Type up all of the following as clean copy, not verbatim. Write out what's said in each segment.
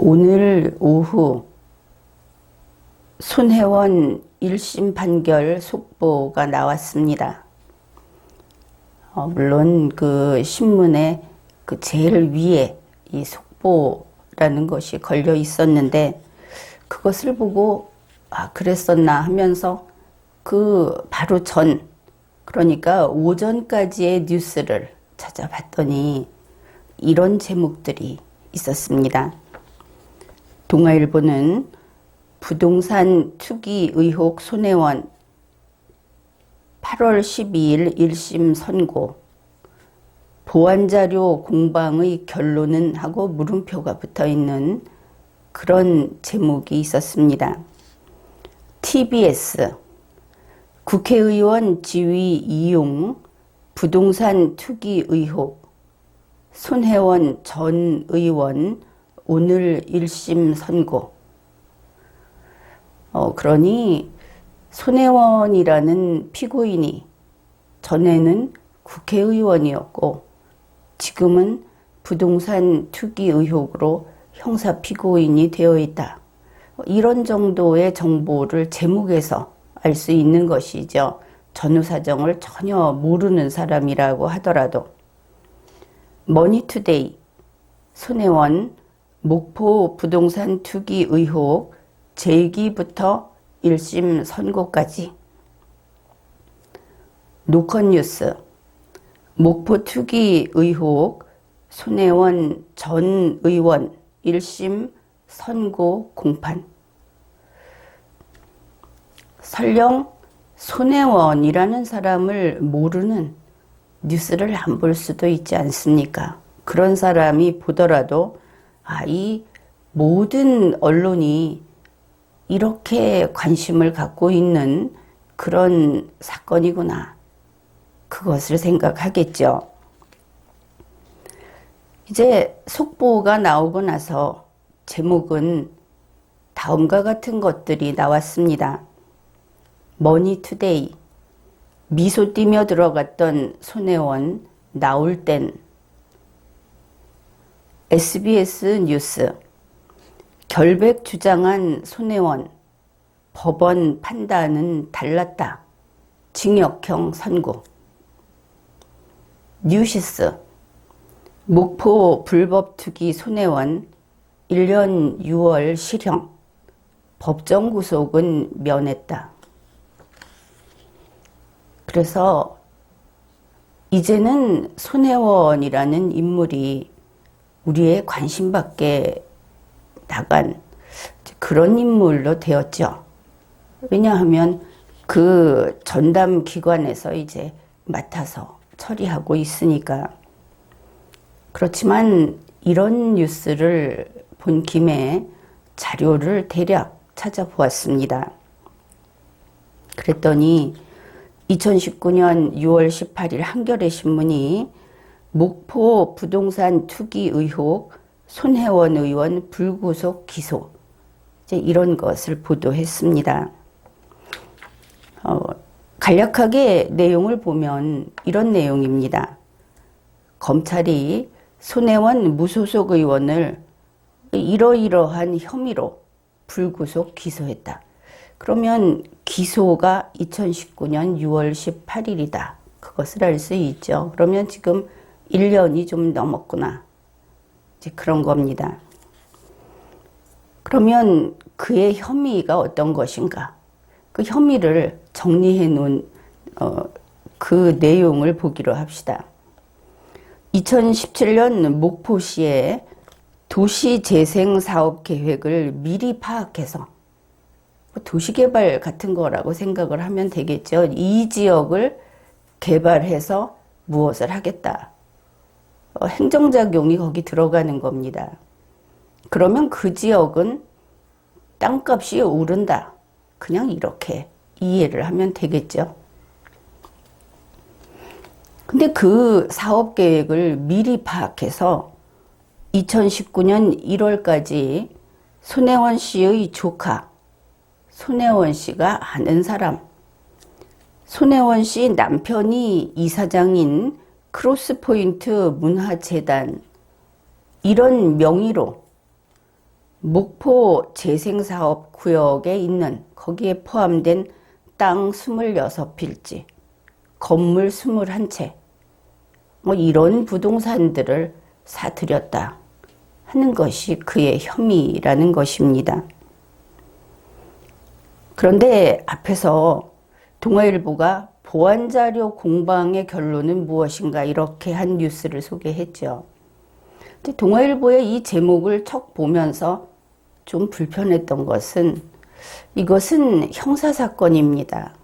오늘 오후 손혜원 1심 판결 속보가 나왔습니다. 물론 그 신문에 그 제일 위에 이 속보라는 것이 걸려 있었는데 그것을 보고 그랬었나 하면서 그 바로 그러니까 오전까지의 뉴스를 찾아봤더니 이런 제목들이 있었습니다. 동아일보는 부동산 투기 의혹 손혜원 8월 12일 1심 선고 보완자료 공방의 결론은 하고 물음표가 붙어있는 그런 제목이 있었습니다. TBS 국회의원 지위 이용 부동산 투기 의혹 손혜원 전 의원 오늘 1심 선고. 그러니 손혜원이라는 피고인이 전에는 국회의원이었고 지금은 부동산 투기 의혹으로 형사 피고인이 되어 있다. 이런 정도의 정보를 제목에서 알 수 있는 것이죠. 전후 사정을 전혀 모르는 사람이라고 하더라도. 머니투데이 손혜원 목포 부동산 투기 의혹 제기부터 1심 선고까지. 노컷뉴스 목포 투기 의혹 손혜원 전 의원 1심 선고 공판. 설령 손혜원이라는 사람을 모르는 뉴스를 안 볼 수도 있지 않습니까? 그런 사람이 보더라도 이 모든 언론이 이렇게 관심을 갖고 있는 그런 사건이구나. 그것을 생각하겠죠. 이제 속보가 나오고 나서 제목은 다음과 같은 것들이 나왔습니다. 머니투데이 미소 띠며 들어갔던 손혜원 나올 땐. SBS 뉴스 결백 주장한 손혜원 법원 판단은 달랐다. 징역형 선고. 뉴시스 목포 불법 투기 손혜원 1년 6월 실형 법정 구속은 면했다. 그래서 이제는 손혜원이라는 인물이 우리의 관심 밖에 나간 그런 인물로 되었죠. 왜냐하면 그 전담 기관에서 이제 맡아서 처리하고 있으니까. 그렇지만 이런 뉴스를 본 김에 자료를 대략 찾아보았습니다. 그랬더니 2019년 6월 18일 한겨레 신문이 목포 부동산 투기 의혹 손혜원 의원 불구속 기소 이제 이런 것을 보도했습니다. 간략하게 내용을 보면 이런 내용입니다. 검찰이 손혜원 무소속 의원을 이러이러한 혐의로 불구속 기소했다. 그러면 기소가 2019년 6월 18일이다. 그것을 알 수 있죠. 그러면 지금 1년이 좀 넘었구나. 이제 그런 겁니다. 그러면 그의 혐의가 어떤 것인가? 그 혐의를 정리해 놓은 그 내용을 보기로 합시다. 2017년 목포시에 도시재생사업계획을 미리 파악해서 도시개발 같은 거라고 생각을 하면 되겠죠. 이 지역을 개발해서 무엇을 하겠다. 행정작용이 거기 들어가는 겁니다. 그러면 그 지역은 땅값이 오른다. 그냥 이렇게 이해를 하면 되겠죠. 근데 그 사업계획을 미리 파악해서 2019년 1월까지 손혜원 씨의 조카, 손혜원 씨가 아는 사람, 손혜원 씨 남편이 이사장인 크로스포인트 문화재단, 이런 명의로 목포 재생사업구역에 있는, 거기에 포함된 땅 26필지, 건물 21채, 이런 부동산들을 사들였다 하는 것이 그의 혐의라는 것입니다. 그런데 앞에서 동아일보가 보안자료 공방의 결론은 무엇인가 이렇게 한 뉴스를 소개했죠. 근데 동아일보의 이 제목을 척 보면서 좀 불편했던 것은, 이것은 형사사건입니다.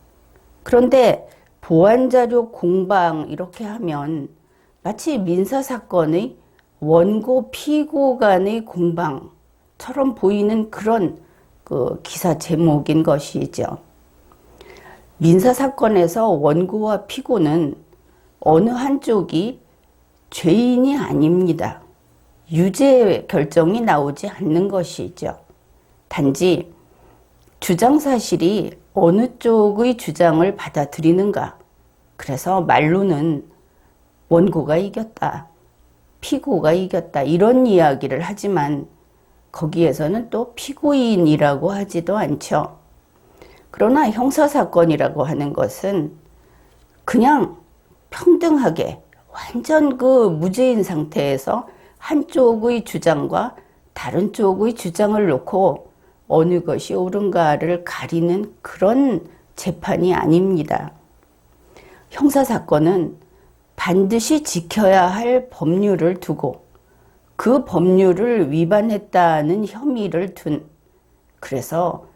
그런데 보안자료 공방 이렇게 하면 마치 민사사건의 원고 피고 간의 공방처럼 보이는 그런 그 기사 제목인 것이죠. 민사사건에서 원고와 피고는 어느 한쪽이 죄인이 아닙니다. 유죄 결정이 나오지 않는 것이죠. 단지 주장사실이 어느 쪽의 주장을 받아들이는가. 그래서 말로는 원고가 이겼다, 피고가 이겼다, 이런 이야기를 하지만 거기에서는 또 피고인이라고 하지도 않죠. 그러나 형사사건이라고 하는 것은 그냥 평등하게 완전 그 무죄인 상태에서 한쪽의 주장과 다른 쪽의 주장을 놓고 어느 것이 옳은가를 가리는 그런 재판이 아닙니다. 형사사건은 반드시 지켜야 할 법률을 두고 그 법률을 위반했다는 혐의를 둔, 그래서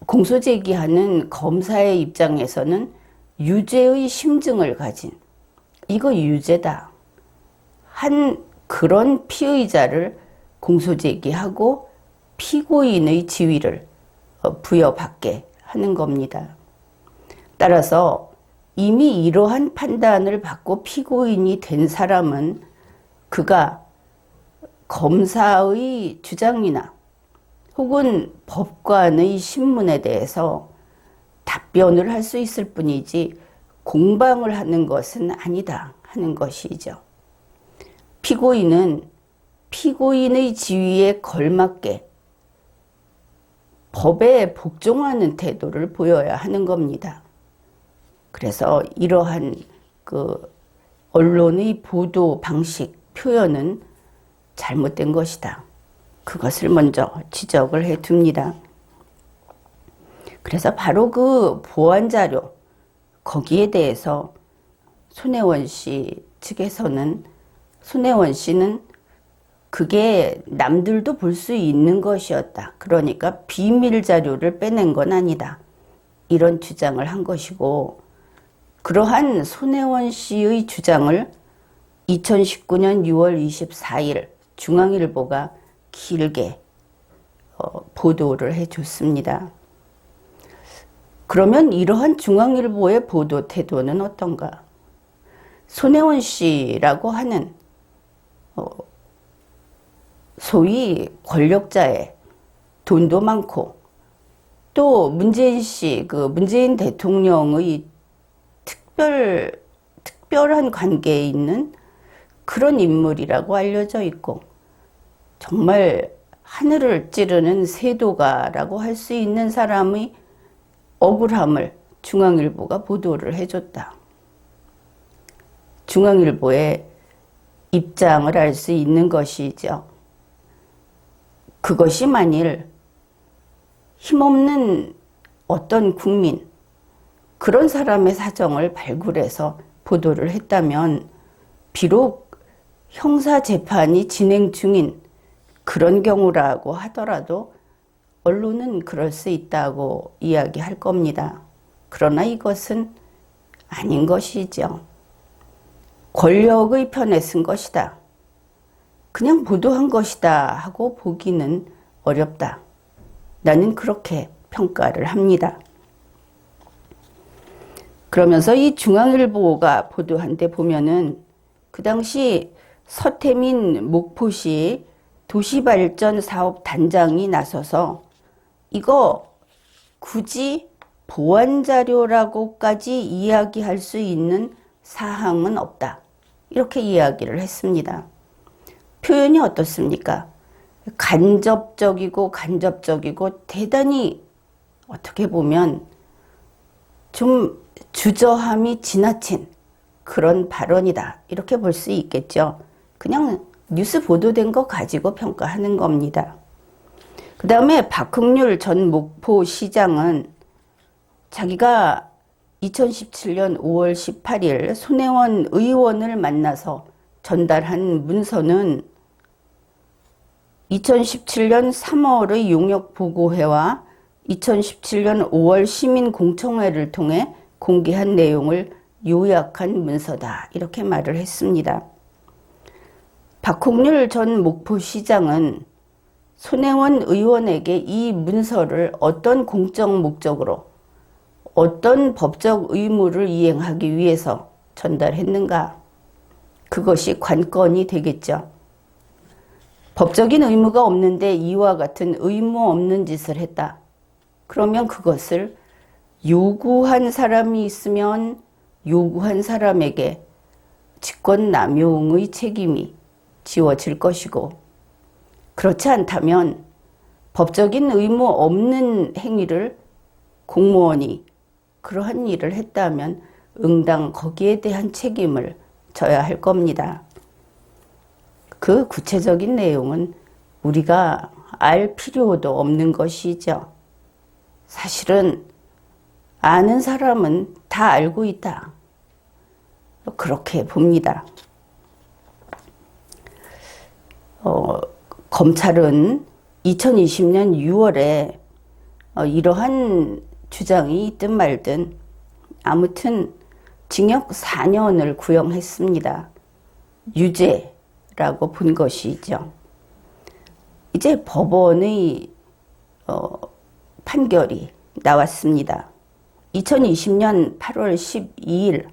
공소제기하는 검사의 입장에서는 유죄의 심증을 가진, 이거 유죄다 한 그런 피의자를 공소제기하고 피고인의 지위를 부여받게 하는 겁니다. 따라서 이미 이러한 판단을 받고 피고인이 된 사람은 그가 검사의 주장이나 혹은 법관의 신문에 대해서 답변을 할 수 있을 뿐이지 공방을 하는 것은 아니다 하는 것이죠. 피고인은 피고인의 지위에 걸맞게 법에 복종하는 태도를 보여야 하는 겁니다. 그래서 이러한 그 언론의 보도 방식, 표현은 잘못된 것이다. 그것을 먼저 지적을 해 둡니다. 그래서 바로 그 보안자료, 거기에 대해서 손혜원 씨 측에서는, 손혜원 씨는 그게 남들도 볼 수 있는 것이었다. 그러니까 비밀 자료를 빼낸 건 아니다. 이런 주장을 한 것이고, 그러한 손혜원 씨의 주장을 2019년 6월 24일 중앙일보가 길게 보도를 해줬습니다. 그러면 이러한 중앙일보의 보도 태도는 어떤가? 손혜원 씨라고 하는 소위 권력자의, 돈도 많고 또 문재인 씨, 그 문재인 대통령의 특별한 관계에 있는 그런 인물이라고 알려져 있고, 정말 하늘을 찌르는 세도가라고 할 수 있는 사람의 억울함을 중앙일보가 보도를 해줬다. 중앙일보의 입장을 알 수 있는 것이죠. 그것이 만일 힘없는 어떤 국민, 그런 사람의 사정을 발굴해서 보도를 했다면 비록 형사재판이 진행 중인 그런 경우라고 하더라도 언론은 그럴 수 있다고 이야기할 겁니다. 그러나 이것은 아닌 것이죠. 권력의 편에 쓴 것이다. 그냥 보도한 것이다 하고 보기는 어렵다. 나는 그렇게 평가를 합니다. 그러면서 이 중앙일보가 보도한 데 보면은 그 당시 서태민 목포시 도시발전사업단장이 나서서 이거 굳이 보완자료라고까지 이야기할 수 있는 사항은 없다. 이렇게 이야기를 했습니다. 표현이 어떻습니까? 간접적이고 대단히 어떻게 보면 좀 주저함이 지나친 그런 발언이다. 이렇게 볼 수 있겠죠. 그냥 뉴스 보도된 거 가지고 평가하는 겁니다. 그 다음에 박흥률 전 목포시장은 자기가 2017년 5월 18일 손혜원 의원을 만나서 전달한 문서는 2017년 3월의 용역보고회와 2017년 5월 시민공청회를 통해 공개한 내용을 요약한 문서다. 이렇게 말을 했습니다. 박홍률 전 목포시장은 손혜원 의원에게 이 문서를 어떤 공적 목적으로 어떤 법적 의무를 이행하기 위해서 전달했는가? 그것이 관건이 되겠죠. 법적인 의무가 없는데 이와 같은 의무 없는 짓을 했다. 그러면 그것을 요구한 사람이 있으면 요구한 사람에게 직권남용의 책임이 지워질 것이고, 그렇지 않다면 법적인 의무 없는 행위를 공무원이 그러한 일을 했다면 응당 거기에 대한 책임을 져야 할 겁니다. 그 구체적인 내용은 우리가 알 필요도 없는 것이죠. 사실은 아는 사람은 다 알고 있다. 그렇게 봅니다. 검찰은 2020년 6월에 이러한 주장이 있든 말든 아무튼 징역 4년을 구형했습니다. 유죄라고 본 것이죠. 이제 법원의 판결이 나왔습니다. 2020년 8월 12일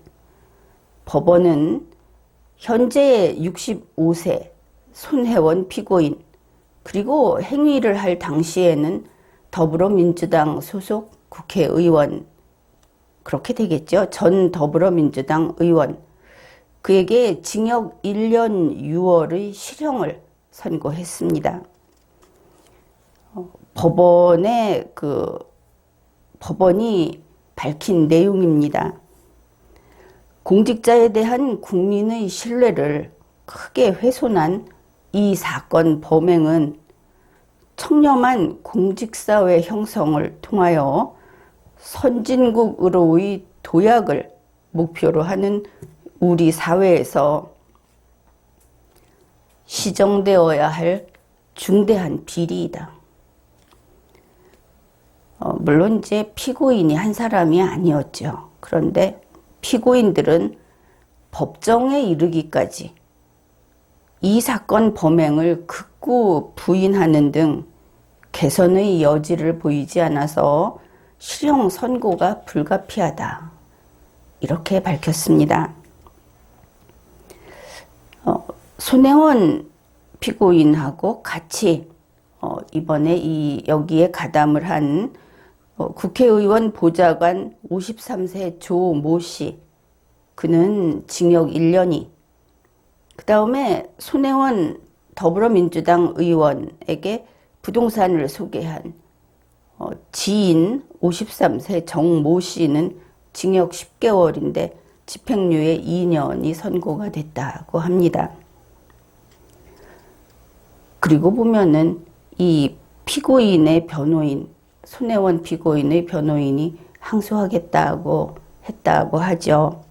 법원은 현재 65세 손혜원 피고인, 그리고 행위를 할 당시에는 더불어민주당 소속 국회의원, 그렇게 되겠죠. 전 더불어민주당 의원, 그에게 징역 1년 6월의 실형을 선고했습니다. 법원이 밝힌 내용입니다. 공직자에 대한 국민의 신뢰를 크게 훼손한 이 사건 범행은 청렴한 공직사회 형성을 통하여 선진국으로의 도약을 목표로 하는 우리 사회에서 시정되어야 할 중대한 비리이다. 물론 이제 피고인이 한 사람이 아니었죠. 그런데 피고인들은 법정에 이르기까지 이 사건 범행을 극구 부인하는 등 개선의 여지를 보이지 않아서 실형 선고가 불가피하다. 이렇게 밝혔습니다. 손혜원 피고인하고 같이 이번에 여기에 가담을 한 국회의원 보좌관 53세 조모 씨, 그는 징역 1년이, 그 다음에 손혜원 더불어민주당 의원에게 부동산을 소개한 지인 53세 정모 씨는 징역 10개월인데 집행유예 2년이 선고가 됐다고 합니다. 그리고 보면은 이 피고인의 변호인, 손혜원 피고인의 변호인이 항소하겠다고 했다고 하죠.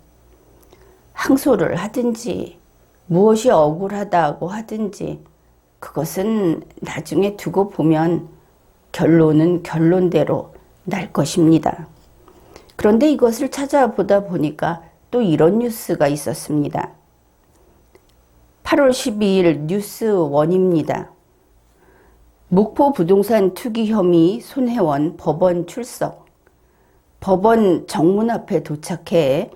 항소를 하든지 무엇이 억울하다고 하든지 그것은 나중에 두고 보면 결론은 결론대로 날 것입니다. 그런데 이것을 찾아보다 보니까 또 이런 뉴스가 있었습니다. 8월 12일 뉴스1입니다. 목포 부동산 투기 혐의 손혜원 법원 출석. 법원 정문 앞에 도착해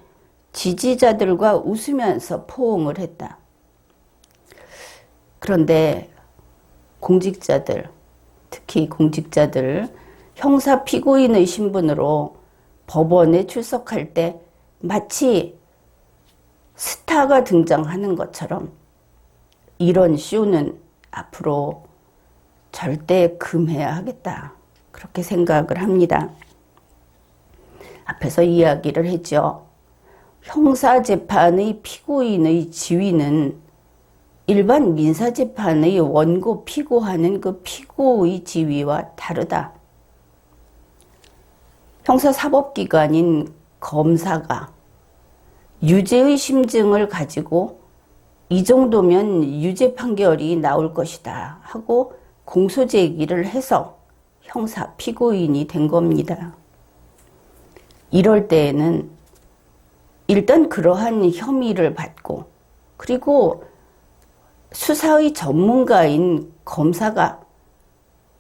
지지자들과 웃으면서 포옹을 했다. 그런데 공직자들, 특히 공직자들, 형사 피고인의 신분으로 법원에 출석할 때 마치 스타가 등장하는 것처럼 이런 쇼는 앞으로 절대 금해야 하겠다. 그렇게 생각을 합니다. 앞에서 이야기를 했죠. 형사재판의 피고인의 지위는 일반 민사재판의 원고 피고하는 그 피고의 지위와 다르다. 형사사법기관인 검사가 유죄의 심증을 가지고 이 정도면 유죄 판결이 나올 것이다 하고 공소 제기를 해서 형사 피고인이 된 겁니다. 이럴 때에는 일단 그러한 혐의를 받고 그리고 수사의 전문가인 검사가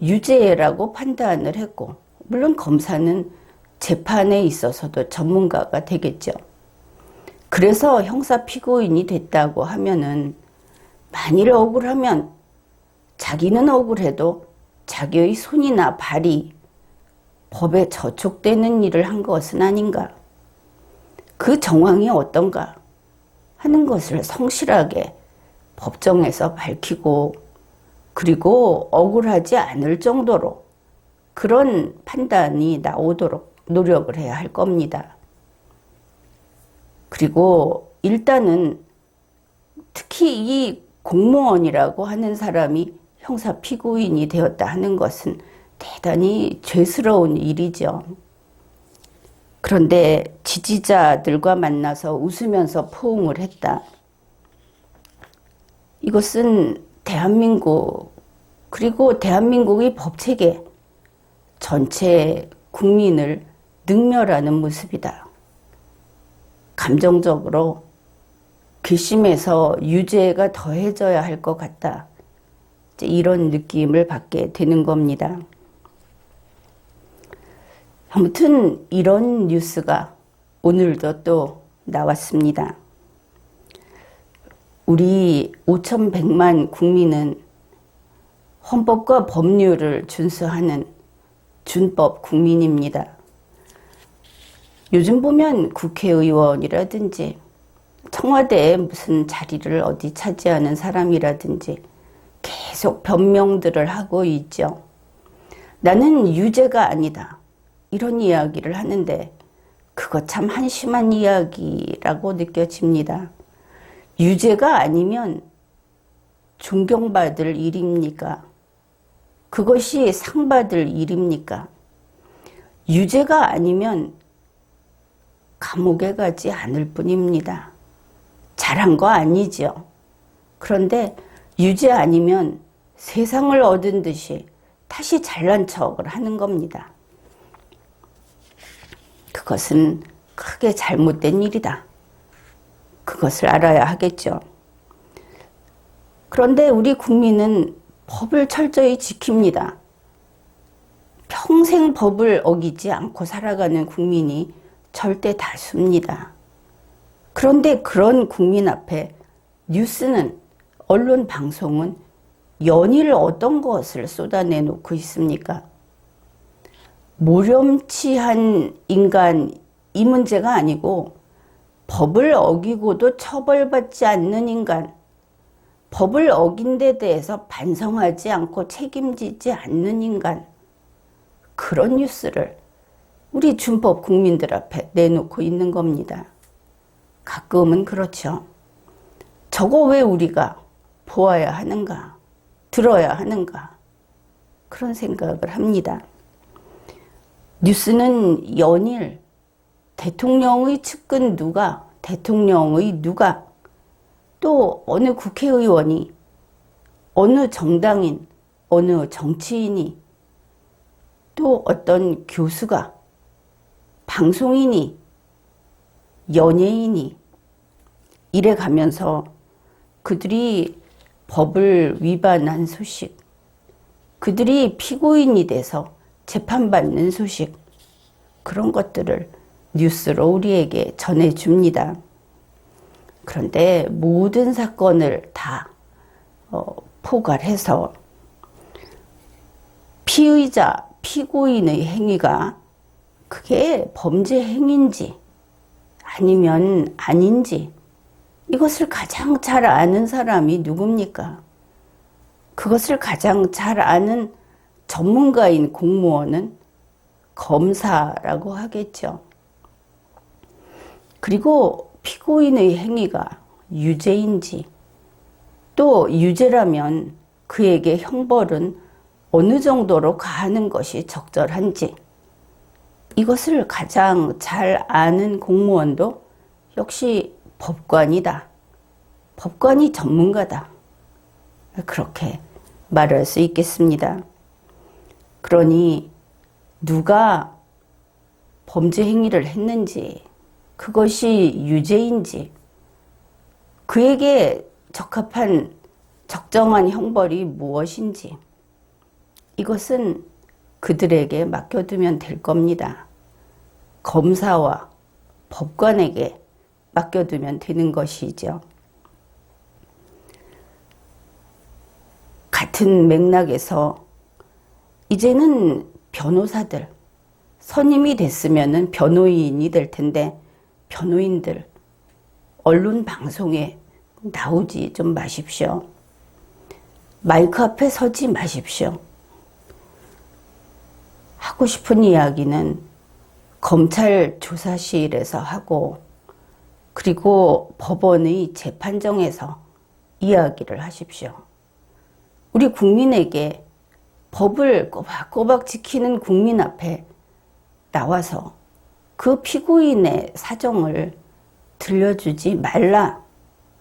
유죄라고 판단을 했고 물론 검사는 재판에 있어서도 전문가가 되겠죠. 그래서 형사 피고인이 됐다고 하면은 만일 억울하면 자기는 억울해도 자기의 손이나 발이 법에 저촉되는 일을 한 것은 아닌가. 그 정황이 어떤가 하는 것을 성실하게 법정에서 밝히고 그리고 억울하지 않을 정도로 그런 판단이 나오도록 노력을 해야 할 겁니다. 그리고 일단은 특히 이 공무원이라고 하는 사람이 형사 피고인이 되었다 하는 것은 대단히 죄스러운 일이죠. 그런데 지지자들과 만나서 웃으면서 포옹을 했다. 이것은 대한민국 그리고 대한민국의 법체계 전체 국민을 능멸하는 모습이다. 감정적으로 괘씸해서 유죄가 더해져야 할 것 같다. 이런 느낌을 받게 되는 겁니다. 아무튼 이런 뉴스가 오늘도 또 나왔습니다. 우리 5,100만 국민은 헌법과 법률을 준수하는 준법 국민입니다. 요즘 보면 국회의원이라든지 청와대에 무슨 자리를 어디 차지하는 사람이라든지 계속 변명들을 하고 있죠. 나는 유죄가 아니다. 이런 이야기를 하는데 그거 참 한심한 이야기라고 느껴집니다. 유죄가 아니면 존경받을 일입니까? 그것이 상받을 일입니까? 유죄가 아니면 감옥에 가지 않을 뿐입니다. 잘한 거 아니죠. 그런데 유죄 아니면 세상을 얻은 듯이 다시 잘난 척을 하는 겁니다. 그것은 크게 잘못된 일이다. 그것을 알아야 하겠죠. 그런데 우리 국민은 법을 철저히 지킵니다. 평생 법을 어기지 않고 살아가는 국민이 절대 다수입니다. 그런데 그런 국민 앞에 뉴스는 언론 방송은 연일 어떤 것을 쏟아내놓고 있습니까? 모렴치한 인간 이 문제가 아니고 법을 어기고도 처벌받지 않는 인간, 법을 어긴 데 대해서 반성하지 않고 책임지지 않는 인간, 그런 뉴스를 우리 준법 국민들 앞에 내놓고 있는 겁니다. 가끔은 그렇죠. 저거 왜 우리가 보아야 하는가, 들어야 하는가, 그런 생각을 합니다. 뉴스는 연일 대통령의 측근 누가, 대통령의 누가, 또 어느 국회의원이, 어느 정당인, 어느 정치인이, 또 어떤 교수가, 방송인이, 연예인이 이래 가면서 그들이 법을 위반한 소식, 그들이 피고인이 돼서 재판받는 소식, 그런 것들을 뉴스로 우리에게 전해줍니다. 그런데 모든 사건을 다 포괄해서 피의자, 피고인의 행위가 그게 범죄 행위인지 아니면 아닌지 이것을 가장 잘 아는 사람이 누굽니까? 그것을 가장 잘 아는 전문가인 공무원은 검사라고 하겠죠. 그리고 피고인의 행위가 유죄인지, 또 유죄라면 그에게 형벌은 어느 정도로 가하는 것이 적절한지, 이것을 가장 잘 아는 공무원도 역시 법관이다. 법관이 전문가다. 그렇게 말할 수 있겠습니다. 그러니 누가 범죄 행위를 했는지, 그것이 유죄인지, 그에게 적합한 적정한 형벌이 무엇인지, 이것은 그들에게 맡겨두면 될 겁니다. 검사와 법관에게 맡겨두면 되는 것이죠. 같은 맥락에서 이제는 변호사들, 선임이 됐으면 변호인이 될 텐데 변호인들 언론 방송에 나오지 좀 마십시오. 마이크 앞에 서지 마십시오. 하고 싶은 이야기는 검찰 조사실에서 하고, 그리고 법원의 재판정에서 이야기를 하십시오. 우리 국민에게 법을 꼬박꼬박 지키는 국민 앞에 나와서 그 피고인의 사정을 들려주지 말라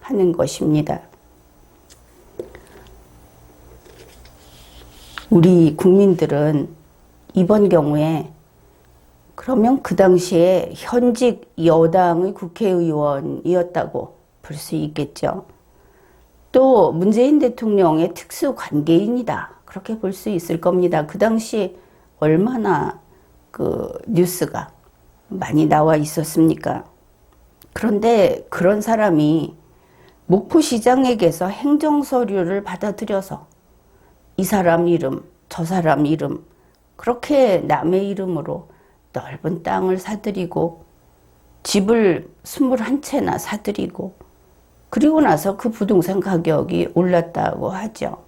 하는 것입니다. 우리 국민들은 이번 경우에 그러면 그 당시에 현직 여당의 국회의원이었다고 볼 수 있겠죠. 또 문재인 대통령의 특수 관계인이다, 그렇게 볼 수 있을 겁니다. 그 당시 얼마나 그 뉴스가 많이 나와 있었습니까? 그런데 그런 사람이 목포시장에게서 행정서류를 받아들여서 이 사람 이름, 저 사람 이름, 그렇게 남의 이름으로 넓은 땅을 사들이고 집을 21채나 사들이고, 그리고 나서 그 부동산 가격이 올랐다고 하죠.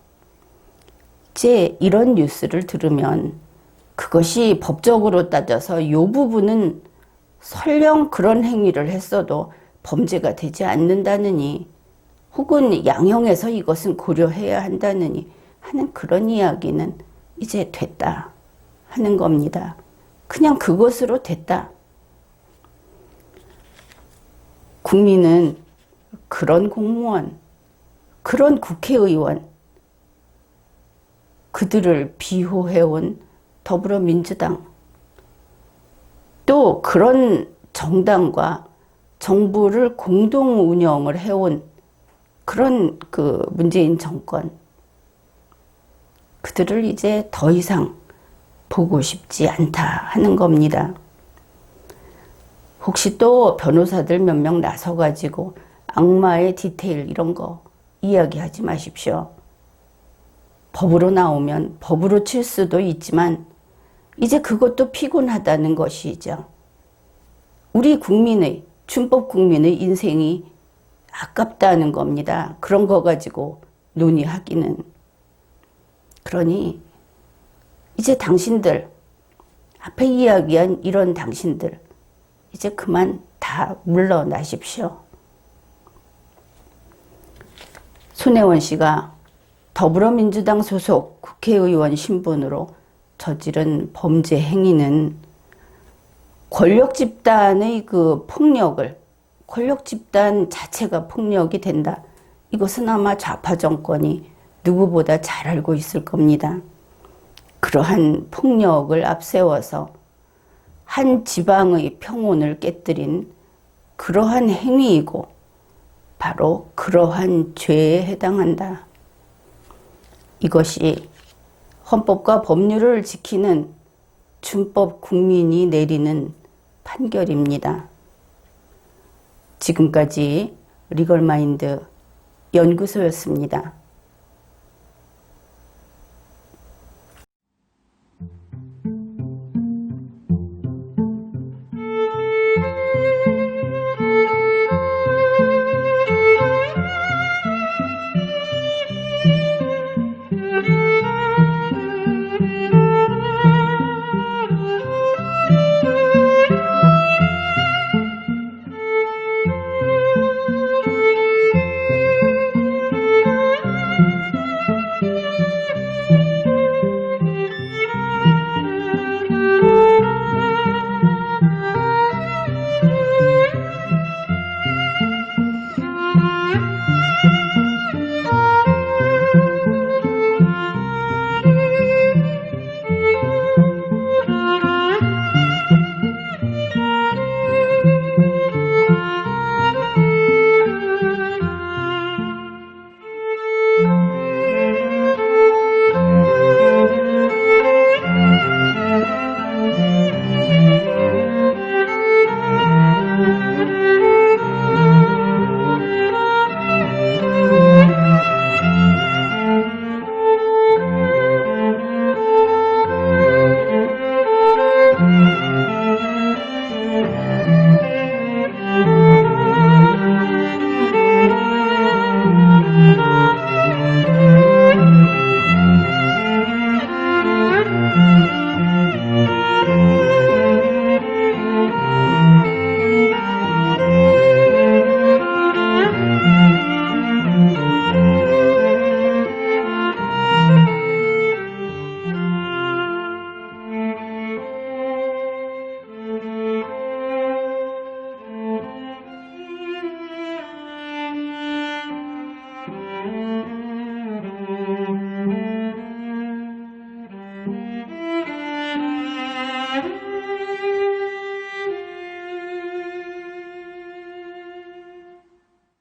이제 이런 뉴스를 들으면 그것이 법적으로 따져서 이 부분은 설령 그런 행위를 했어도 범죄가 되지 않는다느니, 혹은 양형에서 이것은 고려해야 한다느니 하는 그런 이야기는 이제 됐다 하는 겁니다. 그냥 그것으로 됐다. 국민은 그런 공무원, 그런 국회의원, 그들을 비호해온 더불어민주당, 또 그런 정당과 정부를 공동 운영을 해온 그런 그 문재인 정권, 그들을 이제 더 이상 보고 싶지 않다 하는 겁니다. 혹시 또 변호사들 몇 명 나서가지고 악마의 디테일 이런 거 이야기하지 마십시오. 법으로 나오면 법으로 칠 수도 있지만 이제 그것도 피곤하다는 것이죠. 우리 국민의, 준법 국민의 인생이 아깝다는 겁니다. 그런 거 가지고 논의하기는. 그러니 이제 당신들, 앞에 이야기한 이런 당신들, 이제 그만 다 물러나십시오. 손혜원 씨가 더불어민주당 소속 국회의원 신분으로 저지른 범죄 행위는 권력 집단의 그 폭력을, 권력 집단 자체가 폭력이 된다, 이것은 아마 좌파 정권이 누구보다 잘 알고 있을 겁니다. 그러한 폭력을 앞세워서 한 지방의 평온을 깨뜨린 그러한 행위이고 바로 그러한 죄에 해당한다. 이것이 헌법과 법률을 지키는 준법 국민이 내리는 판결입니다. 지금까지 리걸마인드 연구소였습니다.